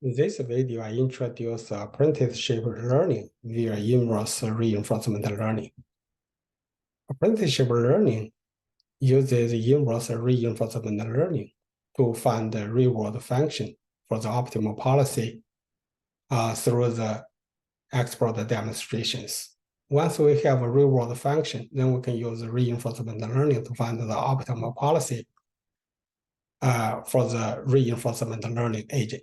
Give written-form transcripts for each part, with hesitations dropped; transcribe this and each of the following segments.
In this video, I introduce apprenticeship learning via inverse reinforcement learning. Apprenticeship learning uses inverse reinforcement learning to find the reward function for the optimal policy through the export demonstrations. Once we have a reward function, then we can use reinforcement learning to find the optimal policy for the reinforcement learning agent.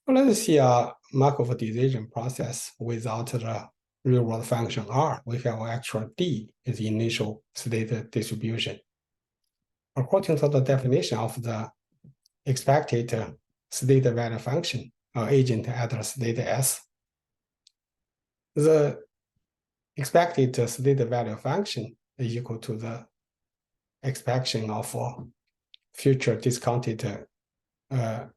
Let's see a Markov decision process without the real-world function R. We have actual D is the initial state distribution. According to the definition of the expected state value function, agent at the state S, the expected state value function is equal to the expectation of future discounted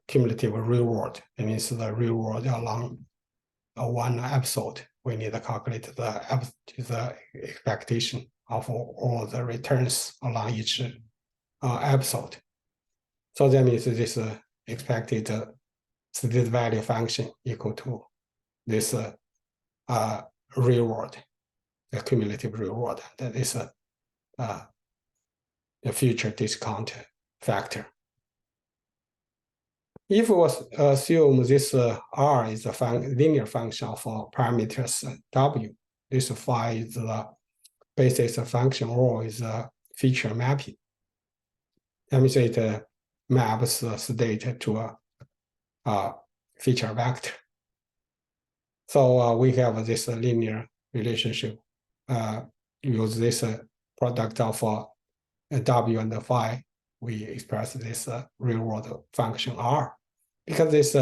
cumulative reward. It means the reward along one episode. We need to calculate the expectation of all the returns along each episode. So that means this expected state value function equal to this reward, the cumulative reward. That is the future discount factor. If we assume this R is a linear function for parameters W, this phi is the basis function or is a feature mapping. That means it maps state to a feature vector. So we have this linear relationship. Use this product of W and phi. We express this real-world function R. Because this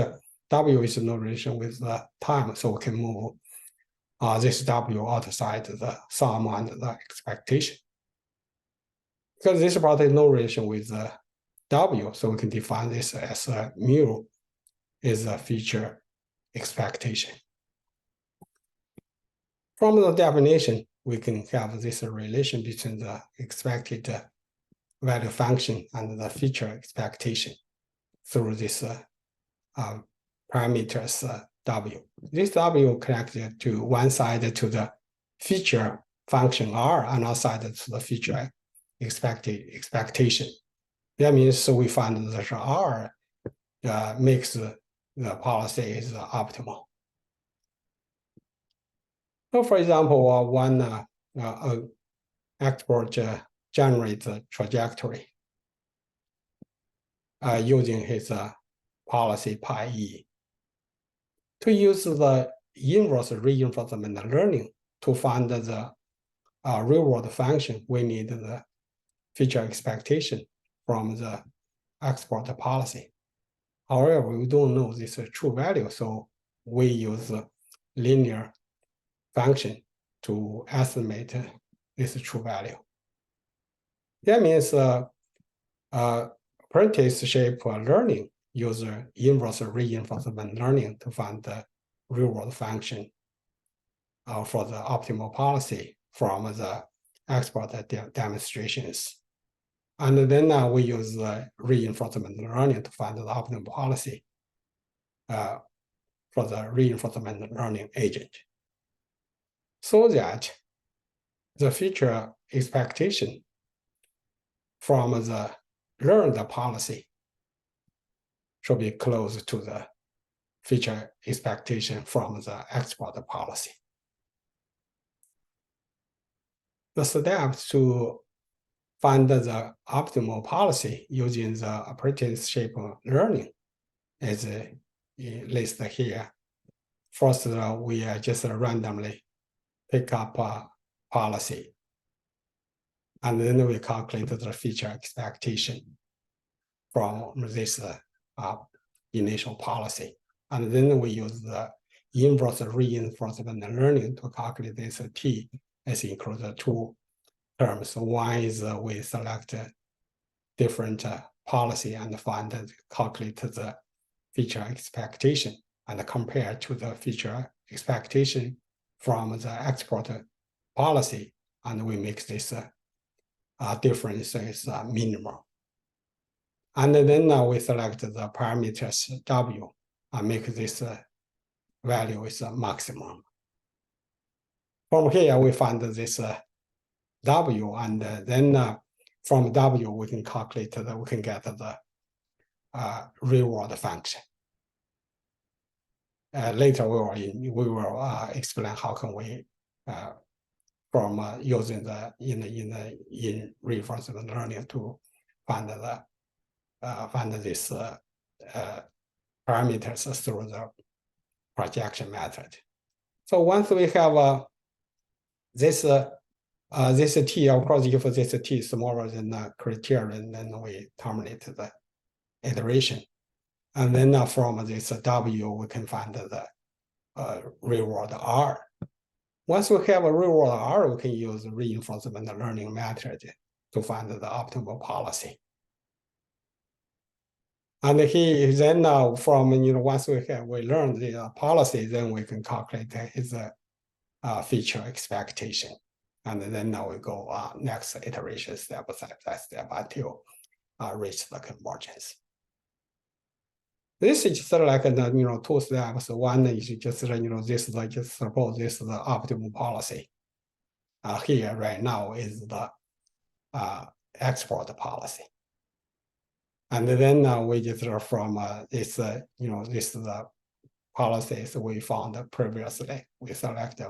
W is no relation with the time, so we can move this W outside the sum and the expectation. Because this part is no relation with the W, so we can define this as mu is a feature expectation. From the definition, we can have this relation between the expected value function and the feature expectation through this parameters W. This W connected to one side to the feature function R, and another side to the feature expectation. That means we find that R makes the policy is optimal. So for example, one expert generates a trajectory using his policy pi e. To use the inverse reinforcement learning to find the real-world function, we need the feature expectation from the export policy. However, we don't know this true value, so we use linear function to estimate this true value. That means apprenticeship learning uses inverse reinforcement learning to find the real-world function for the optimal policy from the export demonstrations. And then we use reinforcement learning to find the optimal policy for the reinforcement learning agent. So that the future expectation from the learned policy should be close to the feature expectation from the export policy. The steps to find the optimal policy using the apprenticeship learning is listed here. First, we just randomly pick up a policy, and then we calculate the feature expectation from this initial policy. And then we use the inverse reinforcement learning to calculate this T as includes two terms. One is we select different policy and calculate the feature expectation and compare to the feature expectation from the export policy, and we make this difference is minimal. And then we select the parameters W and make this value is a maximum. From here, we find this W, and then from W, we can calculate we can get the reward function. Later, we will explain how can we from using the in reinforcement learning to find this parameters through the projection method. So once we have this t, of course, if this t is smaller than the criterion, then we terminate the iteration. And then from this W, we can find the reward R. Once we have a reward R, we can use reinforcement learning method to find the optimal policy. And then from once we learn the policy, then we can calculate his feature expectation. And then now we go next iteration step by step until reach the convergence. This is just like two steps. One is just this is just suppose this is the optimal policy. Here right now is the export policy. And then we just from this this is the policies we found previously. We select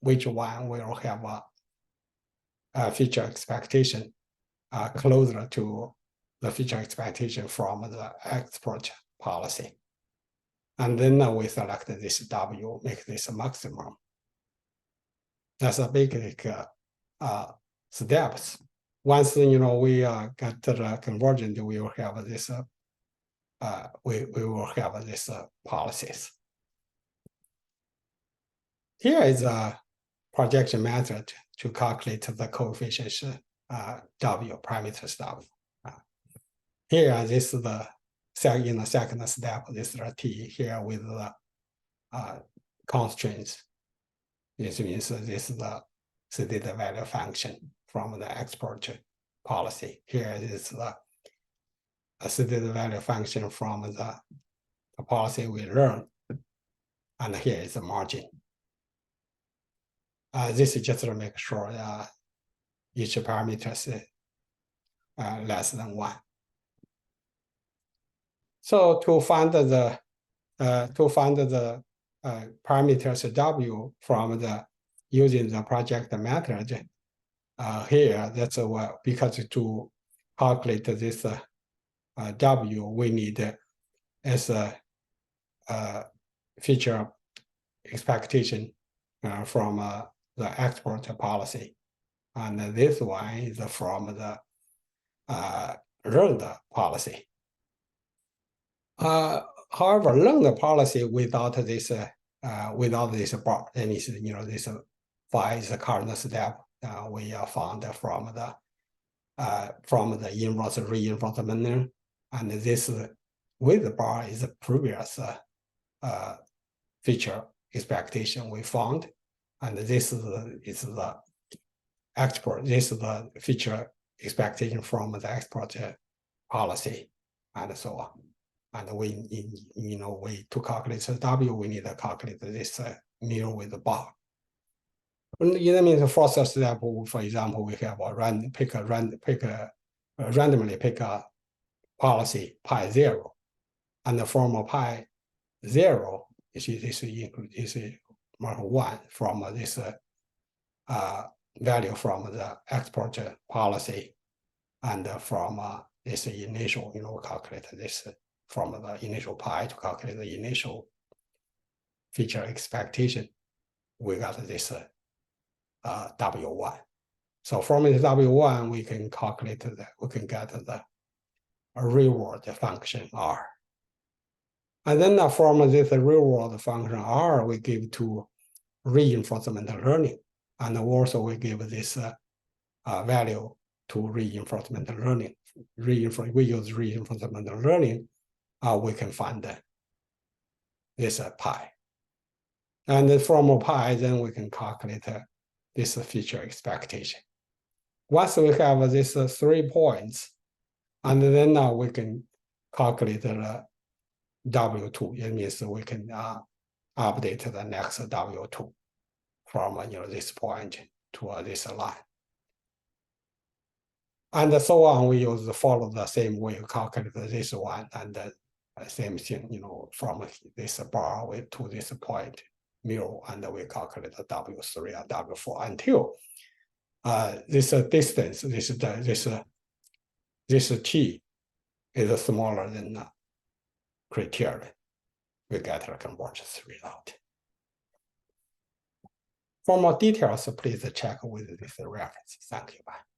which one will have a feature expectation closer to the feature expectation from the export policy. And then we select this W, make this a maximum. That's a basic steps. Once we get the convergence, we will have this we will have this policies. Here is a projection method to calculate the coefficients W, parameters W. Here, this is the in the second step, this is a T here with the constraints. This means this is the stated value function from the export policy. Here is the stated value function from the policy we learned. And here is the margin. This is just to make sure each parameter is less than 1. So to find the parameters W from the using the project method, here that's what, because to calculate this W, we need as a feature expectation from the export policy, and this one is from the learned policy. However, learned policy without this bar, and this this phi is the current step we found from the inverse reinforcement, and this with the bar is the previous feature expectation we found, and this is the export. This is the feature expectation from the export policy, and so on. And we to calculate the W, we need to calculate this mu with the bar. That means the first step, for example, we have randomly pick a policy pi 0, and from pi 0, this is mark 1 from this value from the export policy, and from this initial, calculate this from the initial pi to calculate the initial feature expectation. We got this W1. So from this W1, we can calculate we can get the reward function R. And then from this reward function R, we give to reinforcement learning. And also we give this value to reinforcement learning. We use reinforcement learning, we can find this pi. And from pi, then we can calculate this feature expectation. Once we have these 3 points, And then we can calculate the W2. It means we can update the next W2 from this point to this line. And so on, we follow the same way, calculate this one, and the same thing, from this bar to this point, mu, and we calculate the W3 and W4 until this distance, this T is smaller than the criterion. We get a convergence result. For more details, please check with this reference. Thank you. Bye.